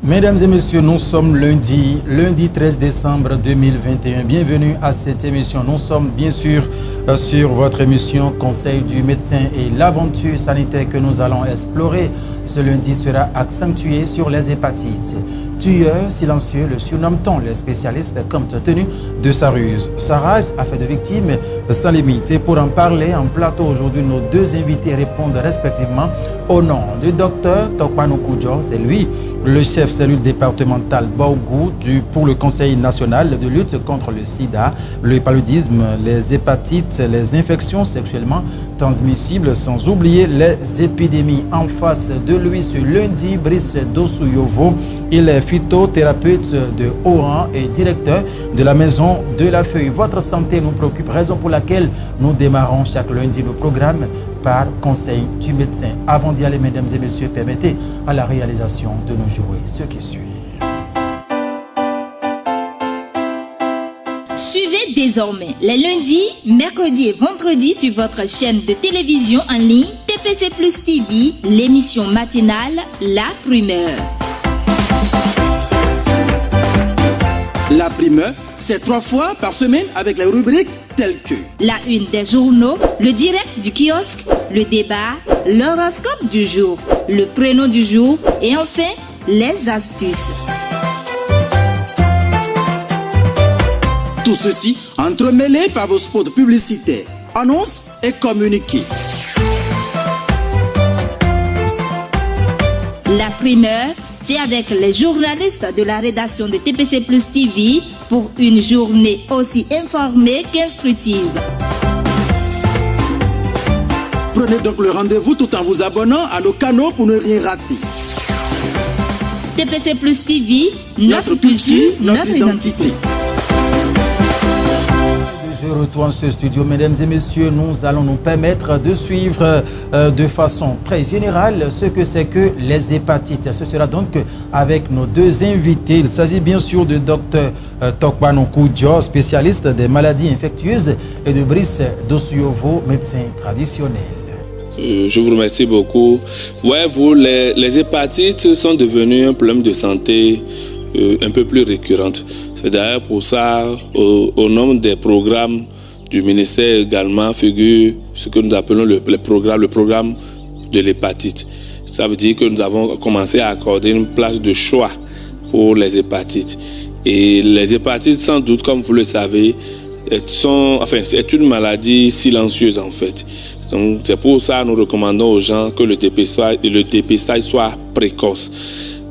Mesdames et messieurs, nous sommes lundi 13 décembre 2021. Bienvenue à cette émission. Nous sommes bien sûr sur votre émission Conseil du médecin et l'aventure sanitaire que nous allons explorer ce lundi sera accentuée sur les hépatites. Tueur silencieux, le surnomme-t-on, les spécialistes comptent tenu de sa ruse. Sa rage a fait de victimes sans limite. Et pour en parler en plateau aujourd'hui, nos deux invités répondent respectivement au nom du docteur Tokpanou Koudjo, c'est lui, le chef cellule départementale Baougou pour le Conseil national de lutte contre le sida, le paludisme, les hépatites, les infections sexuellement transmissibles, sans oublier les épidémies. En face de lui ce lundi, Brice Dosouyovo, il est phytothérapeute de haut rang et directeur de la Maison de la Feuille. Votre santé nous préoccupe, raison pour laquelle nous démarrons chaque lundi le programme par Conseil du médecin. Avant d'y aller, mesdames et messieurs, permettez à la réalisation de nous jouer ce qui suit. Suivez désormais les lundis, mercredis et vendredis sur votre chaîne de télévision en ligne TPC Plus TV, l'émission matinale La Primeur. La Primeur, c'est 3 fois par semaine avec les rubriques telles que la une des journaux, le direct du kiosque, le débat, l'horoscope du jour, le prénom du jour et enfin les astuces. Tout ceci entremêlé par vos spots publicitaires, annonces et communiqués. La Primeur, c'est avec les journalistes de la rédaction de TPC Plus TV pour une journée aussi informée qu'instructive. Prenez donc le rendez-vous tout en vous abonnant à nos canaux pour ne rien rater. TPC Plus TV, notre culture, notre identité. Je retourne ce studio, mesdames et messieurs, nous allons nous permettre de suivre de façon très générale ce que c'est que les hépatites. Ce sera donc avec nos deux invités. Il s'agit bien sûr de Dr Tokpanou Koudjo, spécialiste des maladies infectieuses, et de Brice Dosouyovo, médecin traditionnel. Je vous remercie beaucoup. Voyez-vous, les hépatites sont devenues un problème de santé un peu plus récurrente. C'est d'ailleurs pour ça, au nom des programmes du ministère également figure ce que nous appelons le programme de l'hépatite. Ça veut dire que nous avons commencé à accorder une place de choix pour les hépatites. Et les hépatites, sans doute, comme vous le savez, c'est une maladie silencieuse en fait. Donc c'est pour ça que nous recommandons aux gens que le dépistage soit précoce.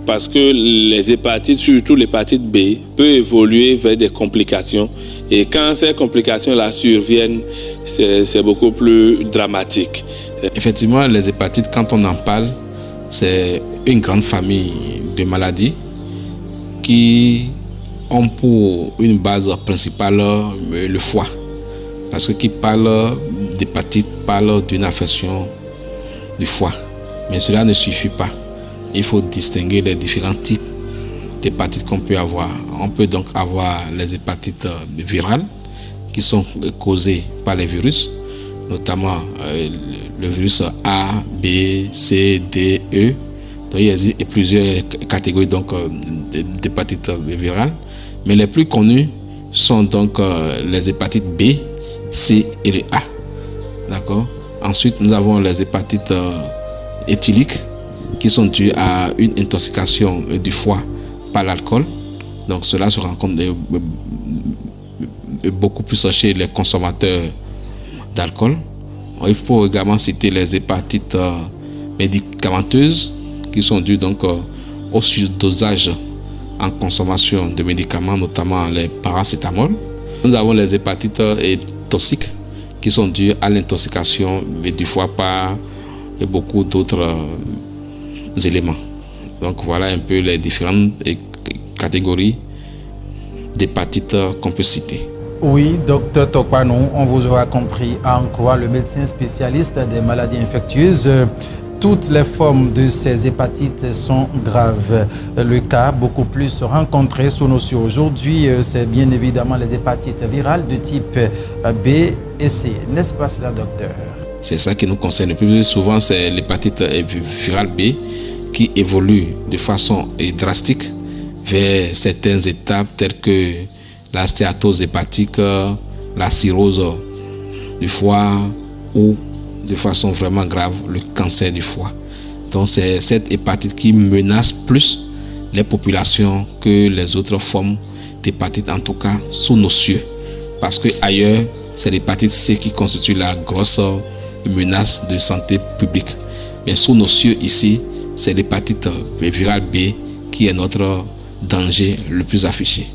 Parce que les hépatites, surtout l'hépatite B, peut évoluer vers des complications. Et quand ces complications-là surviennent, c'est beaucoup plus dramatique. Effectivement, les hépatites, quand on en parle, c'est une grande famille de maladies qui ont pour une base principale le foie. Parce que qui parle d'hépatite parle d'une affection du foie. Mais cela ne suffit pas. Il faut distinguer les différents types d'hépatites qu'on peut avoir. On peut donc avoir les hépatites virales qui sont causées par les virus, notamment le virus A, B, C, D, E. Donc, il existe plusieurs catégories d'hépatites virales. Mais les plus connues sont donc les hépatites B, C et les A. D'accord? Ensuite, nous avons les hépatites éthyliques qui sont dues à une intoxication du foie par l'alcool. Donc cela se rencontre beaucoup plus chez les consommateurs d'alcool. Il faut également citer les hépatites médicamenteuses qui sont dues donc au surdosage en consommation de médicaments, notamment les paracétamol. Nous avons les hépatites toxiques qui sont dues à l'intoxication du foie par beaucoup d'autres éléments. Donc voilà un peu les différentes catégories d'hépatites qu'on peut citer. Oui, docteur Tokpanou, on vous aura compris. En quoi le médecin spécialiste des maladies infectieuses, toutes les formes de ces hépatites sont graves. Le cas beaucoup plus rencontré sous nos cieux aujourd'hui, c'est bien évidemment les hépatites virales de type B et C. N'est-ce pas cela, docteur? C'est ça qui nous concerne le plus souvent, c'est l'hépatite virale B qui évolue de façon drastique vers certaines étapes telles que la stéatose hépatique, la cirrhose du foie ou de façon vraiment grave le cancer du foie. Donc c'est cette hépatite qui menace plus les populations que les autres formes d'hépatite, en tout cas sous nos cieux. Parce que ailleurs, c'est l'hépatite C qui constitue la grosse menace de santé publique. Mais sous nos cieux ici, c'est l'hépatite virale B qui est notre danger le plus affiché.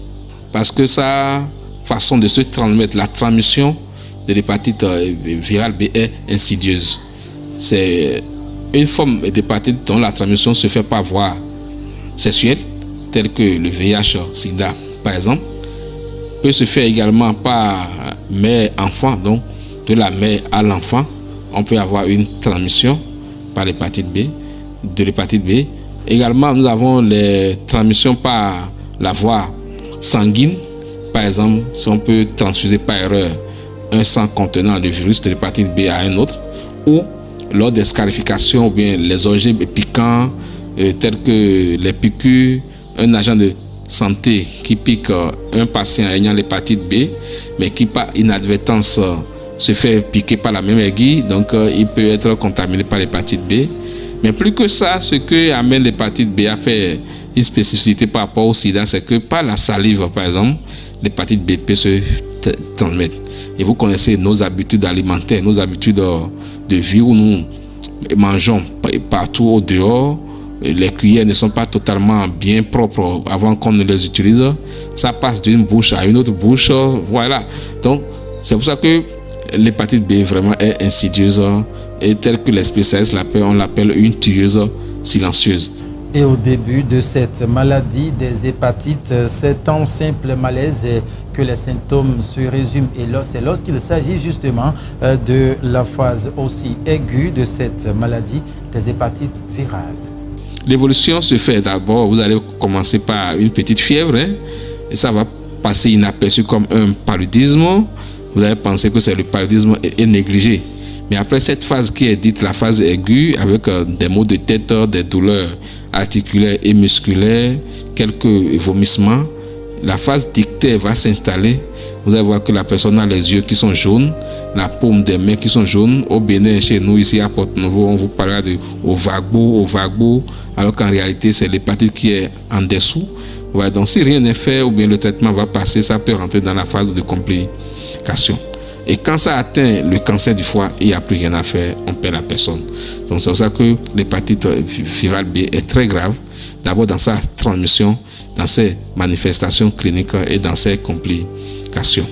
Parce que sa façon de se transmettre, la transmission de l'hépatite virale B est insidieuse. C'est une forme d'hépatite dont la transmission se fait par voie sexuelle, telle que le VIH-Sida par exemple, peut se faire également par mère-enfant, donc de la mère à l'enfant. On peut avoir une transmission par l'hépatite B, de l'hépatite B. Également, nous avons les transmissions par la voie sanguine. Par exemple, si on peut transfuser par erreur un sang contenant le virus de l'hépatite B à un autre, ou lors des scarifications ou bien les objets piquants tels que les piqûres, un agent de santé qui pique un patient ayant l'hépatite B, mais qui par inadvertance se fait piquer par la même aiguille, donc il peut être contaminé par l'hépatite B. Mais plus que ça, ce que amène l'hépatite B à faire une spécificité par rapport au sida, c'est que par la salive, par exemple, l'hépatite B peut se transmettre. Et vous connaissez nos habitudes alimentaires, nos habitudes de vie où nous mangeons partout au dehors. Les cuillères ne sont pas totalement bien propres avant qu'on ne les utilise. Ça passe d'une bouche à une autre bouche. Voilà. Donc, c'est pour ça que l'hépatite B vraiment est insidieuse et telle que les spécialistes l'appellent, on l'appelle une tueuse silencieuse. Et au début de cette maladie des hépatites, c'est en simple malaise que les symptômes se résument. Et c'est lorsqu'il s'agit justement de la phase aussi aiguë de cette maladie des hépatites virales. L'évolution se fait d'abord, vous allez commencer par une petite fièvre, et ça va passer inaperçu comme un paludisme. Vous allez penser que c'est le paludisme est négligé. Mais après cette phase qui est dite la phase aiguë, avec des maux de tête, des douleurs articulaires et musculaires, quelques vomissements, la phase d'ictère va s'installer. Vous allez voir que la personne a les yeux qui sont jaunes, la paume des mains qui sont jaunes. Au Bénin, chez nous, ici à Porto-Novo, on vous parlera de Ovagbo, alors qu'en réalité, c'est l'hépatite qui est en dessous. Ouais, donc si rien n'est fait ou bien le traitement va passer, ça peut rentrer dans la phase de complication. Et quand ça atteint le cancer du foie, il n'y a plus rien à faire, on perd la personne. Donc c'est pour ça que l'hépatite virale B est très grave, d'abord dans sa transmission, dans ses manifestations cliniques et dans ses complications.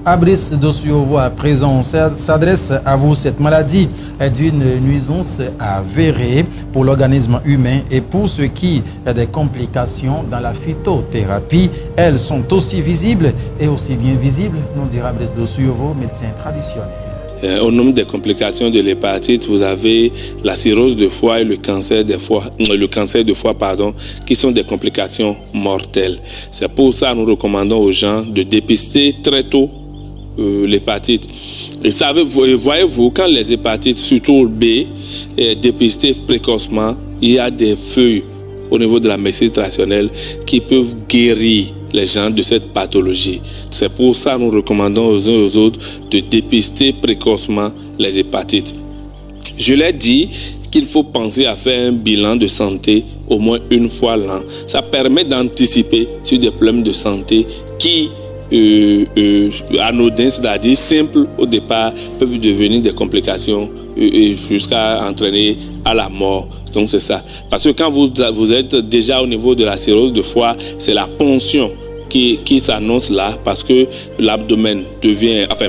Abrice Dosuyovo, à présent, s'adresse à vous. Cette maladie est d'une nuisance avérée pour l'organisme humain et pour ce qui est des complications dans la phytothérapie, elles sont aussi visibles et aussi bien visibles, nous dira Abrice Dosuyovo, médecin traditionnel. Au nombre des complications de l'hépatite, vous avez la cirrhose de foie et le cancer de foie, qui sont des complications mortelles. C'est pour ça que nous recommandons aux gens de dépister très tôt l'hépatite. Et voyez-vous, quand les hépatites, surtout B, est dépistée précocement, il y a des feuilles au niveau de la médecine traditionnelle qui peuvent guérir les gens de cette pathologie. C'est pour ça que nous recommandons aux uns et aux autres de dépister précocement les hépatites. Je l'ai dit qu'il faut penser à faire un bilan de santé au moins une fois l'an. Ça permet d'anticiper sur des problèmes de santé qui anodins, c'est-à-dire simples au départ, peuvent devenir des complications jusqu'à entraîner à la mort. Donc c'est ça. Parce que quand vous êtes déjà au niveau de la cirrhose de foie, c'est la ponction qui s'annonce là, parce que l'abdomen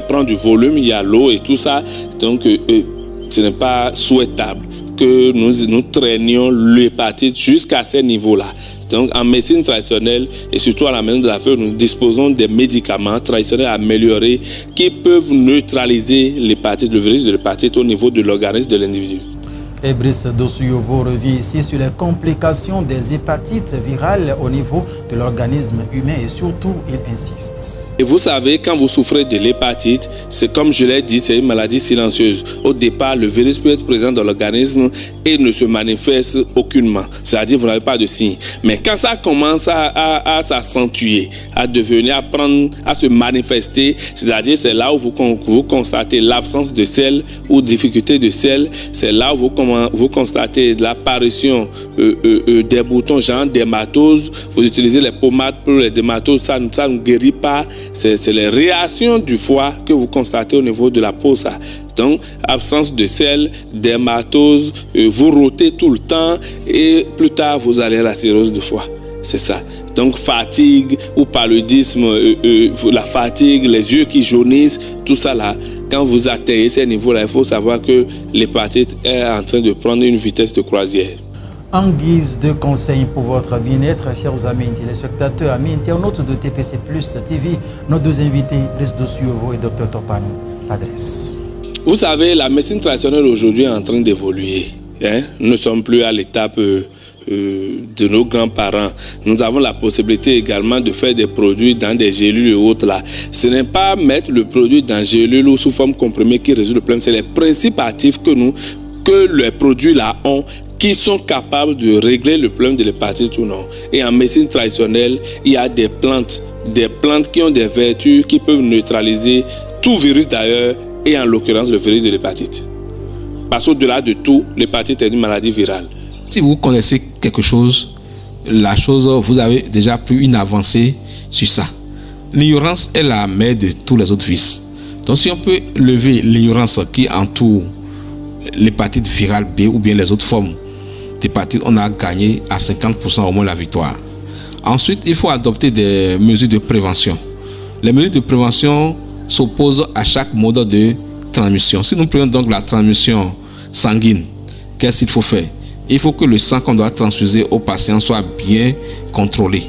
prend du volume, il y a l'eau et tout ça. Donc ce n'est pas souhaitable que nous traînions l'hépatite jusqu'à ces niveaux-là. Donc, en médecine traditionnelle et surtout à la Maison de la Feuille, nous disposons des médicaments traditionnels améliorés qui peuvent neutraliser l'hépatite, le virus de l'hépatite au niveau de l'organisme de l'individu. Et Brice Dosuyovo revient ici sur les complications des hépatites virales au niveau de l'organisme humain et surtout, il insiste. Et vous savez, quand vous souffrez de l'hépatite, c'est comme je l'ai dit, c'est une maladie silencieuse. Au départ, le virus peut être présent dans l'organisme et ne se manifeste aucunement. C'est-à-dire, vous n'avez pas de signes. Mais quand ça commence à s'accentuer, à devenir, à se manifester, c'est-à-dire, c'est là où vous constatez l'absence de sel ou difficulté de sel. C'est là où vous constatez l'apparition des boutons, genre dermatose. Vous utilisez les pommades pour les dermatoses, ça ne guérit pas. C'est les réactions du foie que vous constatez au niveau de la peau, ça. Donc, absence de sel, dermatose, vous rôtez tout le temps et plus tard, vous allez à la cirrhose du foie. C'est ça. Donc, fatigue ou paludisme, la fatigue, les yeux qui jaunissent, tout ça là. Quand vous atteignez ces niveaux-là, il faut savoir que l'hépatite est en train de prendre une vitesse de croisière. En guise de conseil pour votre bien-être, chers amis téléspectateurs, amis internautes de TPC Plus TV, nos deux invités, Brice Dosuyovo et Dr Tokpanou, l'adresse. Vous savez, la médecine traditionnelle aujourd'hui est en train d'évoluer. Nous ne sommes plus à l'étape de nos grands-parents. Nous avons la possibilité également de faire des produits dans des gélules et autres là. Ce n'est pas mettre le produit dans gélule ou sous forme comprimée qui résout le problème, c'est les principes actifs que les produits là ont qui sont capables de régler le problème de l'hépatite ou non. Et en médecine traditionnelle, il y a des plantes qui ont des vertus qui peuvent neutraliser tout virus d'ailleurs, et en l'occurrence le virus de l'hépatite. Parce qu'au-delà de tout, l'hépatite est une maladie virale. Si vous connaissez quelque chose, vous avez déjà pris une avancée sur ça. L'ignorance est la mère de tous les autres vices. Donc si on peut lever l'ignorance qui entoure l'hépatite virale B ou bien les autres formes d'hépatite, on a gagné à 50% au moins la victoire. Ensuite, il faut adopter des mesures de prévention. Les mesures de prévention s'opposent à chaque mode de transmission. Si nous prenons donc la transmission sanguine, qu'est-ce qu'il faut faire? Il faut que le sang qu'on doit transfuser aux patients soit bien contrôlé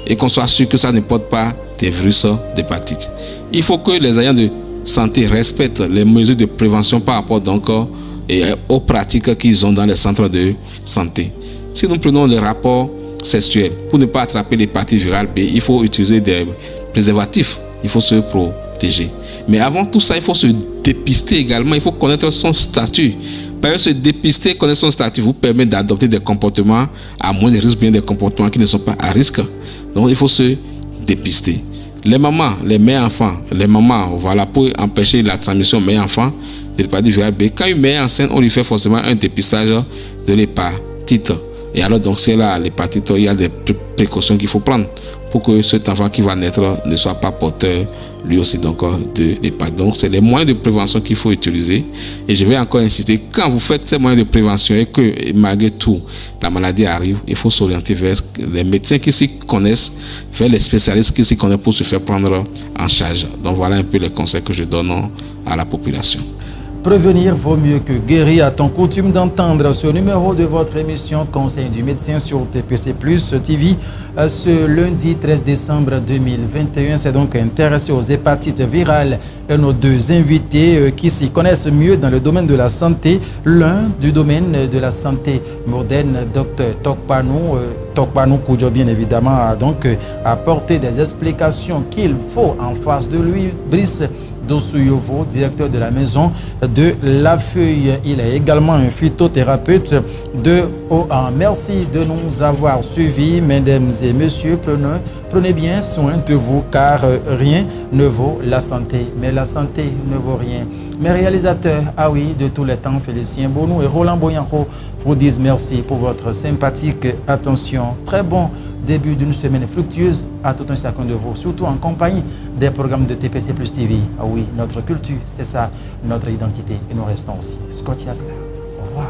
et qu'on soit sûr que ça ne porte pas des virus d'hépatite. Il faut que les agents de santé respectent les mesures de prévention par rapport donc aux pratiques qu'ils ont dans les centres de santé. Si nous prenons le rapport sexuel, pour ne pas attraper l'hépatite virale B, il faut utiliser des préservatifs, il faut se protéger. Mais avant tout ça, il faut se dépister également, il faut connaître son statut. Par exemple, se dépister, connaître son statut vous permet d'adopter des comportements à moins de risque, bien des comportements qui ne sont pas à risque. Donc il faut se dépister. Les mamans, les mères-enfants, voilà, pour empêcher la transmission mère-enfant de l'hépatite virale B, quand une mère enceinte, on lui fait forcément un dépistage de l'hépatite. Et alors, donc, c'est là l'hépatite, il y a des précautions qu'il faut prendre pour que cet enfant qui va naître ne soit pas porteur, lui aussi, donc, de l'hépatite. Donc, c'est les moyens de prévention qu'il faut utiliser. Et je vais encore insister, quand vous faites ces moyens de prévention et que, malgré tout, la maladie arrive, il faut s'orienter vers les médecins qui s'y connaissent, vers les spécialistes qui s'y connaissent pour se faire prendre en charge. Donc, voilà un peu les conseils que je donne à la population. Prévenir vaut mieux que guérir. A-t-on coutume d'entendre ce numéro de votre émission Conseil du médecin sur TPC Plus TV ce lundi 13 décembre 2021. C'est donc intéressé aux hépatites virales et nos deux invités qui s'y connaissent mieux dans le domaine de la santé. L'un du domaine de la santé moderne, Dr Tokpanou Koudjo, bien évidemment, a donc apporté des explications qu'il faut en face de lui. Brice Dosuyovo, directeur de la Maison de la Feuille. Il est également un phytothérapeute de OA. Merci de nous avoir suivis, mesdames et messieurs. Prenez bien soin de vous, car rien ne vaut la santé. Mais la santé ne vaut rien. Mes réalisateurs, de tous les temps, Félicien Bonou et Roland Boyanjo, vous disent merci pour votre sympathique attention. Très bon début d'une semaine fructueuse à tout un chacun de vous, surtout en compagnie des programmes de TPC Plus TV. Notre culture, c'est ça, notre identité. Et nous restons aussi scotchés à cela. Au revoir.